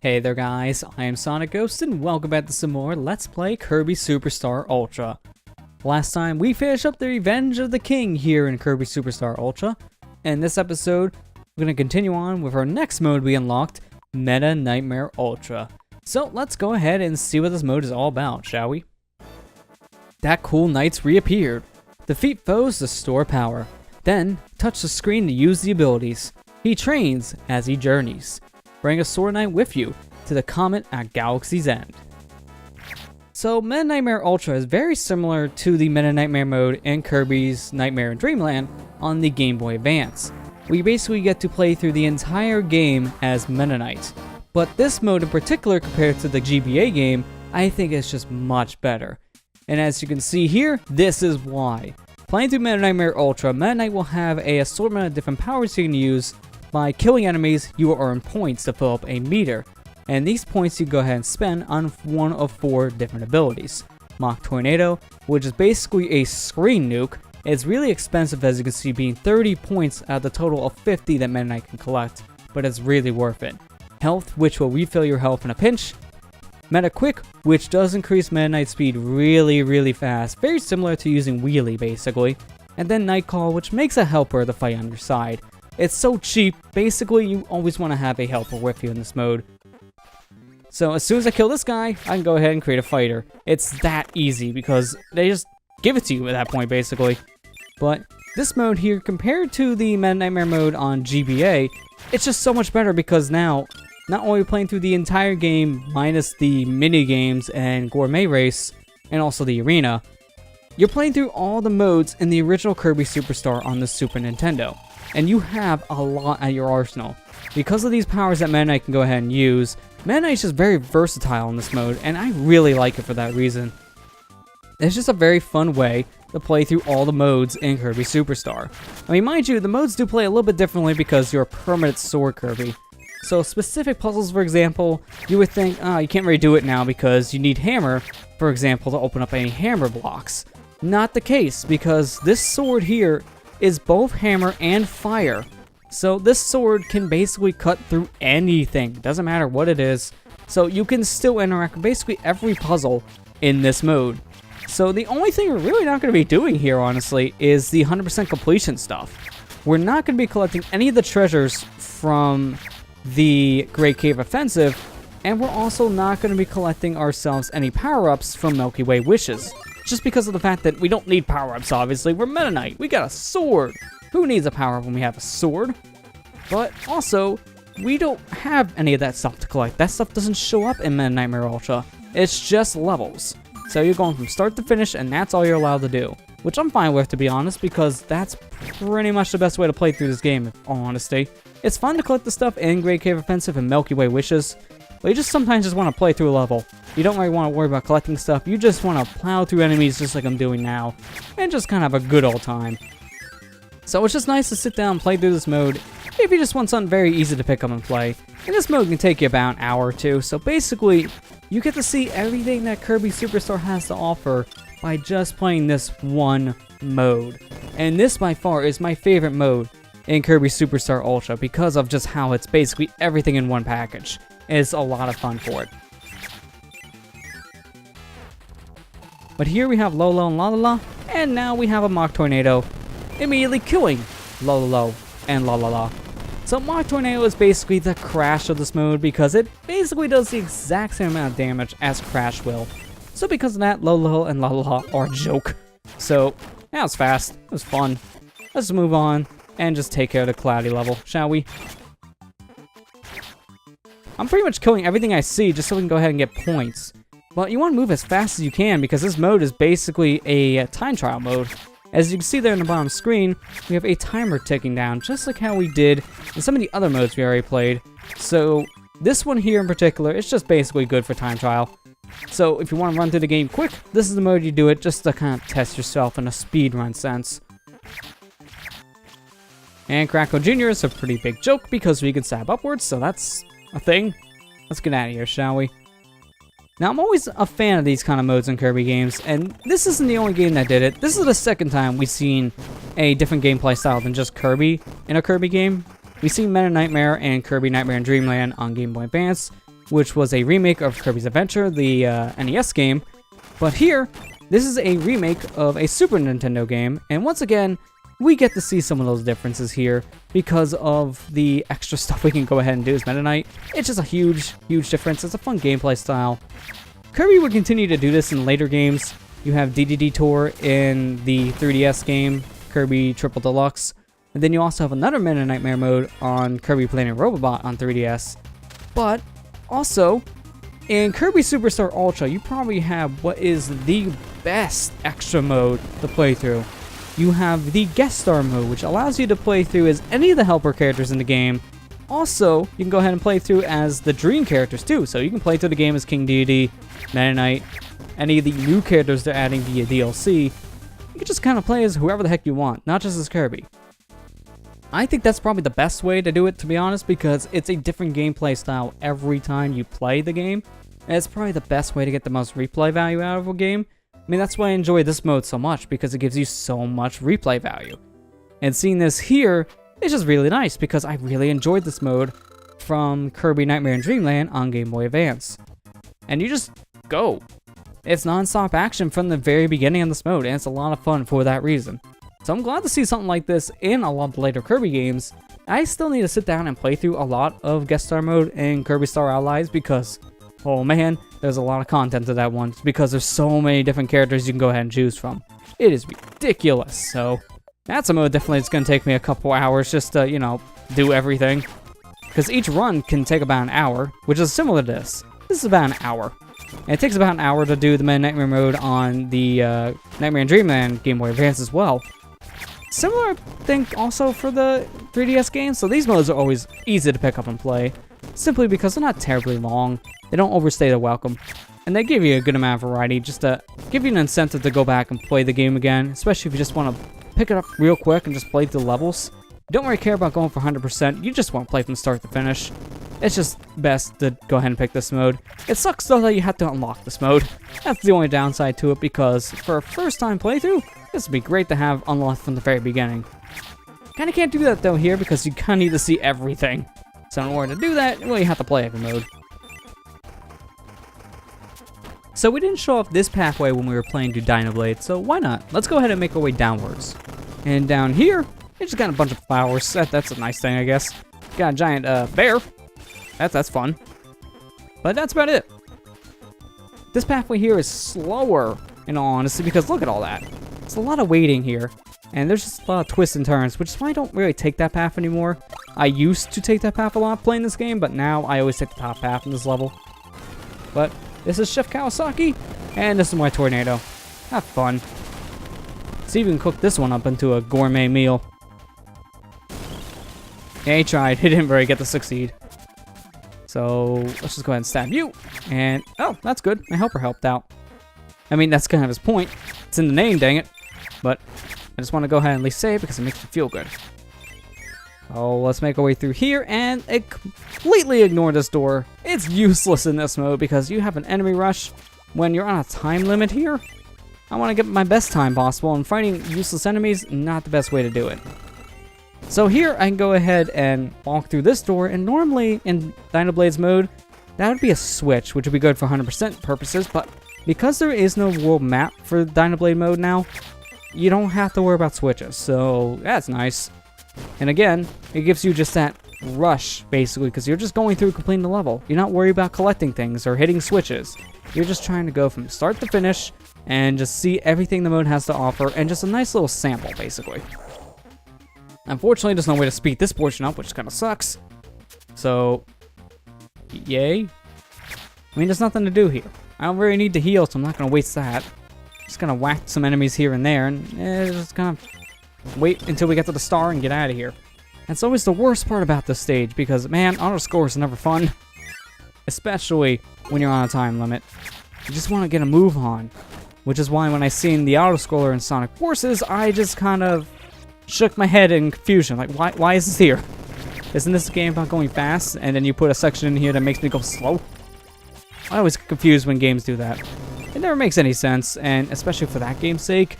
Hey there guys, I am SonicGhost and welcome back to some more Let's Play Kirby Superstar Ultra. Last time we finished up the Revenge of the King here in Kirby Superstar Ultra, and this episode we're going to continue on with our next mode we unlocked, Meta Knightmare Ultra. So let's go ahead and see what this mode is all about, shall we? That cool knight's reappeared. Defeat foes to store power, then touch the screen to use the abilities. He trains as he journeys. Bring a sword knight with you to the comet at Galaxy's End. So Meta Knightmare Ultra is very similar to the Meta Knightmare mode in Kirby's Nightmare in Dreamland on the Game Boy Advance. We basically get to play through the entire game as Meta Knight. But this mode in particular compared to the GBA game, I think is just much better. And as you can see here, this is why. Playing through Meta Knightmare Ultra, Meta Knight will have an assortment of different powers you can use. By killing enemies, you will earn points to fill up a meter, and these points you go ahead and spend on one of 4 different abilities. Mach Tornado, which is basically a screen nuke, is really expensive as you can see, being 30 points out of the total of 50 that Meta Knight can collect, but it's really worth it. Health, which will refill your health in a pinch. Meta Quick, which does increase Meta Knight's speed really fast, very similar to using Wheelie basically. And then Nightcall, which makes a helper to fight on your side. It's so cheap, basically you always want to have a helper with you in this mode. So as soon as I kill this guy, I can go ahead and create a fighter. It's that easy because they just give it to you at that point basically. But this mode here, compared to the Meta Knightmare mode on GBA, it's just so much better because now, not only are we playing through the entire game minus the mini games and gourmet race, and also the arena, you're playing through all the modes in the original Kirby Superstar on the Super Nintendo. And you have a lot at your arsenal. Because of these powers that Meta Knight can go ahead and use, Meta Knight is just very versatile in this mode, and I really like it for that reason. It's just a very fun way to play through all the modes in Kirby Superstar. I mean, mind you, the modes do play a little bit differently because you're a permanent sword Kirby. So specific puzzles, for example, you would think, you can't really do it now because you need hammer, for example, to open up any hammer blocks. Not the case, because this sword here is both hammer and fire. So this sword can basically cut through anything, doesn't matter what it is. So you can still interact with basically every puzzle in this mode. So the only thing we're really not going to be doing here, honestly, is the 100% completion stuff. We're not going to be collecting any of the treasures from the Great Cave Offensive, and we're also not going to be collecting ourselves any power-ups from Milky Way Wishes. Just because of the fact that we don't need power-ups, obviously. We're Meta Knight. We got a sword. Who needs a power-up when we have a sword? But also, we don't have any of that stuff to collect. That stuff doesn't show up in Meta Knightmare Ultra. It's just levels. So you're going from start to finish, and that's all you're allowed to do. Which I'm fine with, to be honest, because that's pretty much the best way to play through this game, in all honesty. It's fun to collect the stuff in Great Cave Offensive and Milky Way Wishes, but you just sometimes just want to play through a level. You don't really want to worry about collecting stuff, you just want to plow through enemies just like I'm doing now, and just kind of have a good old time. So it's just nice to sit down and play through this mode, if you just want something very easy to pick up and play. And this mode can take you about an hour or two, so basically, you get to see everything that Kirby Superstar has to offer by just playing this one mode. And this by far is my favorite mode in Kirby Superstar Ultra because of just how it's basically everything in one package. It's a lot of fun for it. But here we have Lolo and Lalala, and now we have a Mach Tornado immediately killing Lolo and Lalala. So Mach Tornado is basically the Crash of this mode because it basically does the exact same amount of damage as Crash will. So because of that, Lolo and Lalala are a joke. So, that was fast. It was fun. Let's move on and just take care of the Cloudy level, shall we? I'm pretty much killing everything I see just so we can go ahead and get points. But you want to move as fast as you can because this mode is basically a time trial mode. As you can see there in the bottom screen, we have a timer ticking down, just like how we did in some of the other modes we already played. So this one here in particular is just basically good for time trial. So if you want to run through the game quick, this is the mode you do it just to kind of test yourself in a speedrun sense. And Crackle Jr. is a pretty big joke because we can stab upwards, so that's a thing. Let's get out of here, shall we? Now, I'm always a fan of these kind of modes in Kirby games, and this isn't the only game that did it. This is the second time we've seen a different gameplay style than just Kirby in a Kirby game. We've seen Meta Knightmare and Kirby Nightmare in Dreamland on Game Boy Advance, which was a remake of Kirby's Adventure, the NES game. But here, this is a remake of a Super Nintendo game, and once again, we get to see some of those differences here because of the extra stuff we can go ahead and do as Meta Knight. It's just a huge difference. It's a fun gameplay style. Kirby would continue to do this in later games. You have DDD Tour in the 3DS game, Kirby Triple Deluxe, and then you also have another Meta Knightmare mode on Kirby Planet Robobot on 3DS. But also, in Kirby Superstar Ultra, you probably have what is the best extra mode to play through. You have the Guest Star mode, which allows you to play through as any of the helper characters in the game. Also, you can go ahead and play through as the Dream characters too, so you can play through the game as King Deity, Meta Knight, any of the new characters they're adding via DLC. You can just kind of play as whoever the heck you want, not just as Kirby. I think that's probably the best way to do it, to be honest, because it's a different gameplay style every time you play the game. And it's probably the best way to get the most replay value out of a game. I mean, that's why I enjoy this mode so much, because it gives you so much replay value. And seeing this here is just really nice, because I really enjoyed this mode from Kirby Nightmare in Dreamland on Game Boy Advance. And you just go. It's non-stop action from the very beginning of this mode, and it's a lot of fun for that reason. So I'm glad to see something like this in a lot of the later Kirby games. I still need to sit down and play through a lot of Guest Star mode in Kirby Star Allies, because oh man, there's a lot of content to that one, because there's so many different characters you can go ahead and choose from. It is ridiculous, so that's a mode definitely it's going to take me a couple hours just to, you know, do everything. Because each run can take about an hour, which is similar to this. This is about an hour. And it takes about an hour to do the Meta Knightmare mode on the Nightmare in Dreamland Game Boy Advance as well. Similar thing also for the 3DS games, so these modes are always easy to pick up and play, simply because they're not terribly long. They don't overstay their welcome, and they give you a good amount of variety just to give you an incentive to go back and play the game again, especially if you just want to pick it up real quick and just play through the levels. You don't really care about going for 100%, you just want to play from start to finish. It's just best to go ahead and pick this mode. It sucks though that you have to unlock this mode. That's the only downside to it, because for a first time playthrough, this would be great to have unlocked from the very beginning. Kinda can't do that though here, because you kinda need to see everything. So in order to do that, well, you have to play every mode. So we didn't show off this pathway when we were playing through Dynablade, so why not? Let's go ahead and make our way downwards. And down here, it just got a bunch of flowers. That's a nice thing, I guess. Got a giant bear. That's fun. But that's about it. This pathway here is slower, in all honesty, because look at all that. It's a lot of waiting here. And there's just a lot of twists and turns, which is why I don't really take that path anymore. I used to take that path a lot playing this game, but now I always take the top path in this level. But this is Chef Kawasaki, and this is my tornado. Have fun. See if we can cook this one up into a gourmet meal. Yeah, he tried. He didn't really get to succeed. So let's just go ahead and stab you. And oh, that's good. My helper helped out. I mean, that's kind of his point. It's in the name, dang it. But I just want to go ahead and at least say it because it makes me feel good. Oh, let's make our way through here and completely ignore this door. It's useless in this mode because you have an enemy rush when you're on a time limit here. I want to get my best time possible, and fighting useless enemies, not the best way to do it. So here I can go ahead and walk through this door, and normally in Dynablade's mode, that would be a switch, which would be good for 100% purposes, but because there is no world map for Dynablade mode now, you don't have to worry about switches, so that's nice. And again, it gives you just that rush, basically, because you're just going through completing the level. You're not worried about collecting things or hitting switches. You're just trying to go from start to finish and just see everything the mode has to offer, and just a nice little sample, basically. Unfortunately, there's no way to speed this portion up, which kind of sucks. So, yay. I mean, there's nothing to do here. I don't really need to heal, so I'm not going to waste that. Just going to whack some enemies here and there, and just kind of wait until we get to the star and get out of here. That's always the worst part about this stage, because, man, auto scores are never fun. Especially when you're on a time limit. You just want to get a move on. Which is why when I seen the auto scroller in Sonic Forces, I just kind of shook my head in confusion. Like, why is this here? Isn't this a game about going fast, and then you put a section in here that makes me go slow? I always get confused when games do that. It never makes any sense, and especially for that game's sake,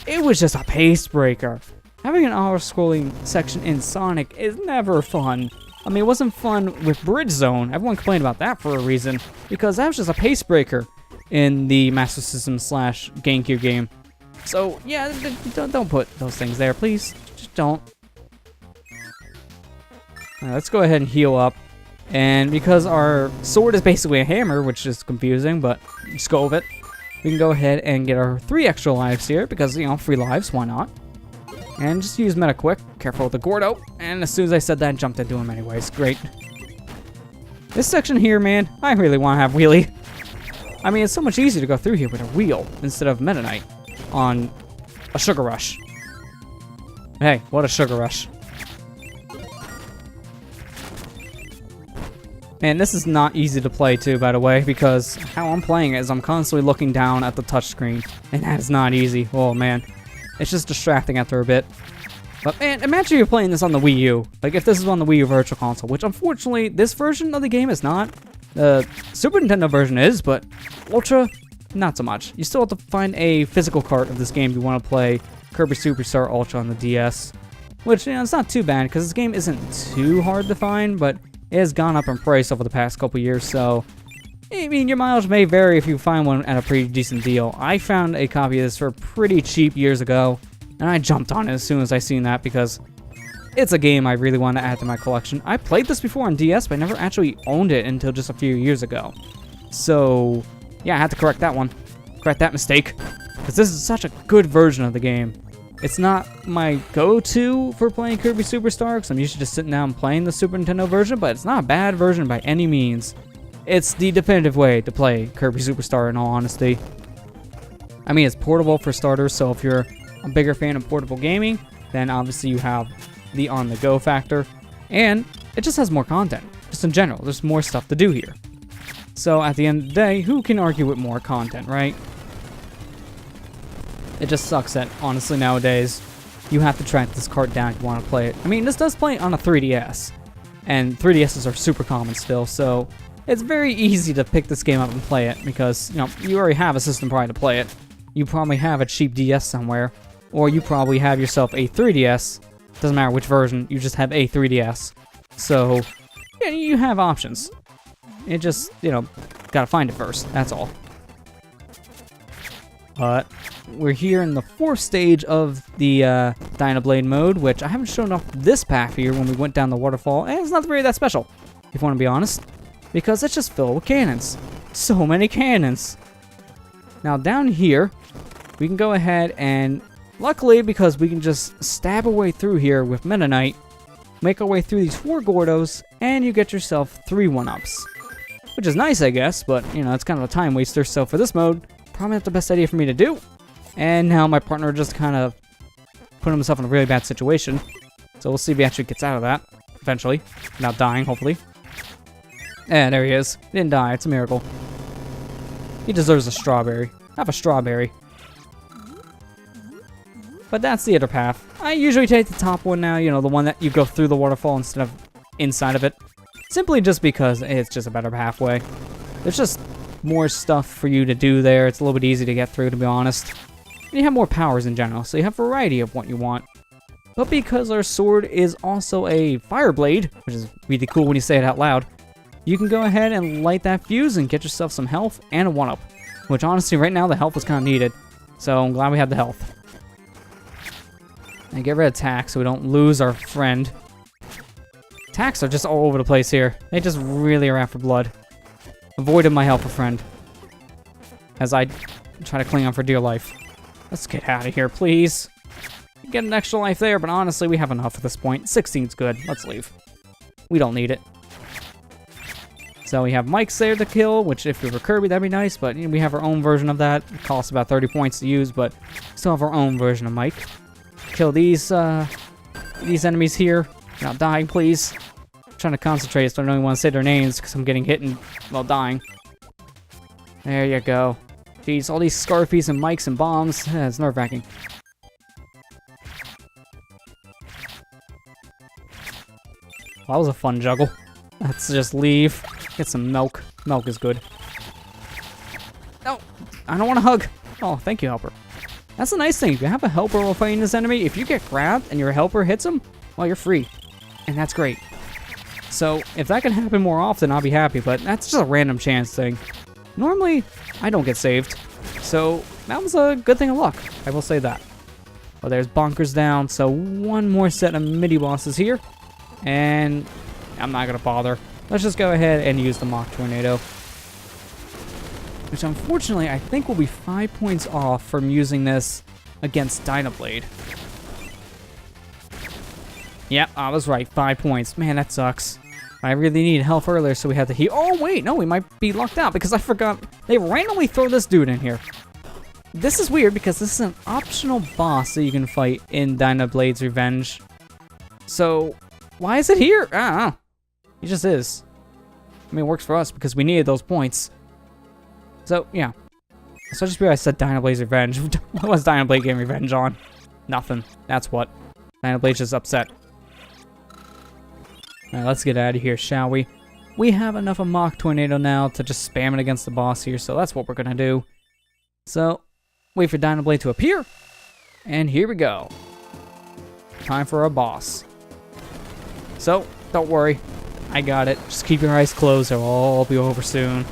it was just a pace breaker. Having an auto-scrolling section in Sonic is never fun. I mean, it wasn't fun with Bridge Zone. Everyone complained about that for a reason, because that was just a pace breaker in the Master System / GameCube game. So, yeah, don't put those things there, please. Just don't. Alright, let's go ahead and heal up. And because our sword is basically a hammer, which is confusing, but just go with it, we can go ahead and get our 3 extra lives here, because, you know, 3 lives, why not? And just use meta quick. Careful with the Gordo. And as soon as I said that, I jumped into him anyways. Great. This section here, man, I really want to have wheelie. I mean, it's so much easier to go through here with a wheel instead of Meta Knight on a Sugar Rush. Hey, what a Sugar Rush. Man, this is not easy to play too, by the way, because how I'm playing it is I'm constantly looking down at the touchscreen, and that is not easy. Oh, man. It's just distracting after a bit. But man, imagine you're playing this on the Wii U. Like if this is on the Wii U Virtual Console, which unfortunately this version of the game is not. The Super Nintendo version is, but Ultra, not so much. You still have to find a physical cart of this game if you want to play Kirby Superstar Ultra on the DS. Which, you know, it's not too bad because this game isn't too hard to find, but it has gone up in price over the past couple years, so I mean, your mileage may vary if you find one at a pretty decent deal. I found a copy of this for pretty cheap years ago, and I jumped on it as soon as I seen that because it's a game I really want to add to my collection. I played this before on DS, but I never actually owned it until just a few years ago. So, yeah, I had to correct that one. Correct that mistake. Because this is such a good version of the game. It's not my go-to for playing Kirby Superstar, because I'm usually just sitting down and playing the Super Nintendo version, but it's not a bad version by any means. It's the definitive way to play Kirby Superstar, in all honesty. I mean, it's portable for starters, so if you're a bigger fan of portable gaming, then obviously you have the on-the-go factor. And it just has more content. Just in general, there's more stuff to do here. So at the end of the day, who can argue with more content, right? It just sucks that, honestly, nowadays, you have to track this cart down if you want to play it. I mean, this does play on a 3DS, and 3DSs are super common still, so it's very easy to pick this game up and play it because, you know, you already have a system probably to play it. You probably have a cheap DS somewhere, or you probably have yourself a 3DS. Doesn't matter which version, you just have a 3DS. So, yeah, you have options. It just, you know, gotta find it first, that's all. But we're here in the 4th stage of the Dynablade mode, which I haven't shown off this path here when we went down the waterfall, and it's not really that special, if you want to be honest, because it's just filled with cannons. So many cannons. Now down here, we can go ahead and, luckily, because we can just stab our way through here with Meta Knight, make our way through these 4 Gordos, and you get yourself 3 1-ups. Which is nice, I guess, but, you know, it's kind of a time waster, so for this mode, probably not the best idea for me to do. And now my partner just kind of put himself in a really bad situation. So we'll see if he actually gets out of that, eventually. Without dying, hopefully. And there he is. He didn't die, it's a miracle. He deserves a strawberry. Have a strawberry. But that's the other path. I usually take the top one now, you know, the one that you go through the waterfall instead of inside of it. Simply just because it's just a better pathway. There's just more stuff for you to do there. It's a little bit easy to get through, to be honest. And you have more powers in general, so you have variety of what you want. But because our sword is also a fire blade, which is really cool when you say it out loud, you can go ahead and light that fuse and get yourself some health and a 1-up. Which honestly, right now, the health is kind of needed. So I'm glad we have the health. And get rid of attacks so we don't lose our friend. Attacks are just all over the place here. They just really are after blood. Avoided my helper friend. As I try to cling on for dear life. Let's get out of here, please. Get an extra life there, but honestly, we have enough at this point. 16's good. Let's leave. We don't need it. So we have Mike's there to kill, which if we were Kirby, that'd be nice, but you know, we have our own version of that. It costs about 30 points to use, but we still have our own version of Mike. Kill these enemies here. Not dying, please. I'm trying to concentrate, so I don't even want to say their names because I'm getting hit and, well, dying. There you go. Jeez, all these Scarfies and Mikes and bombs. It's nerve-wracking. Well, that was a fun juggle. Let's just leave. Get some milk. Milk is good. No, I don't want to hug. Oh, thank you, helper. That's a nice thing. If you have a helper while fighting this enemy, if you get grabbed and your helper hits him, well, you're free. And that's great. So if that can happen more often, I'll be happy, but that's just a random chance thing. Normally, I don't get saved. So that was a good thing of luck, I will say that. Well, there's Bonkers down, so one more set of mini-bosses here. And I'm not going to bother. Let's just go ahead and use the Mach Tornado. Which unfortunately, I think will be 5 points off from using this against Dynablade. Yep, I was right, 5 points. Man, that sucks. I really needed health earlier, so we had to heal. Oh, wait, no, we might be locked out because I forgot. They randomly throw this dude in here. This is weird because this is an optional boss that you can fight in Dynablade's Revenge. So, why is it here? I don't know. It just is. I mean, it works for us because we needed those points. So, yeah. So I just realized I said Dynablade's Revenge. What was Dynablade getting revenge on? Nothing. That's what. Dynablade's just upset. Alright, let's get out of here, shall we? We have enough of Mach Tornado now to just spam it against the boss here, so that's what we're gonna do. So, wait for Dynablade to appear. And here we go. Time for a boss. So, don't worry. I got it. Just keep your eyes closed, it'll all be over soon.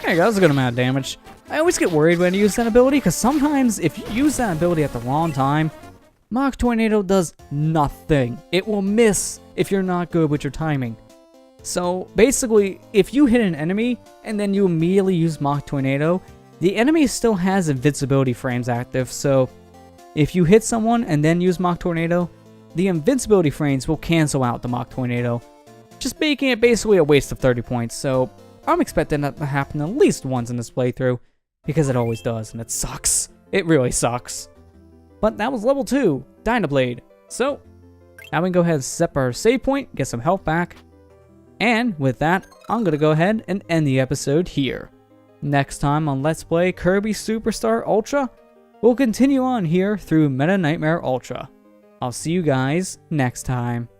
There you go, that was a good amount of damage. I always get worried when I use that ability, because sometimes if you use that ability at the wrong time, Mach Tornado does nothing. It will miss if you're not good with your timing. So basically, if you hit an enemy and then you immediately use Mach Tornado, the enemy still has invincibility frames active. So if you hit someone and then use Mach Tornado, the invincibility frames will cancel out the Mach Tornado, just making it basically a waste of 30 points. So I'm expecting that to happen at least once in this playthrough, because it always does, and it sucks. It really sucks. But that was level 2, Dynablade. So, now we can go ahead and set our save point, get some health back. And with that, I'm going to go ahead and end the episode here. Next time on Let's Play Kirby Superstar Ultra, we'll continue on here through Meta Knightmare Ultra. I'll see you guys next time.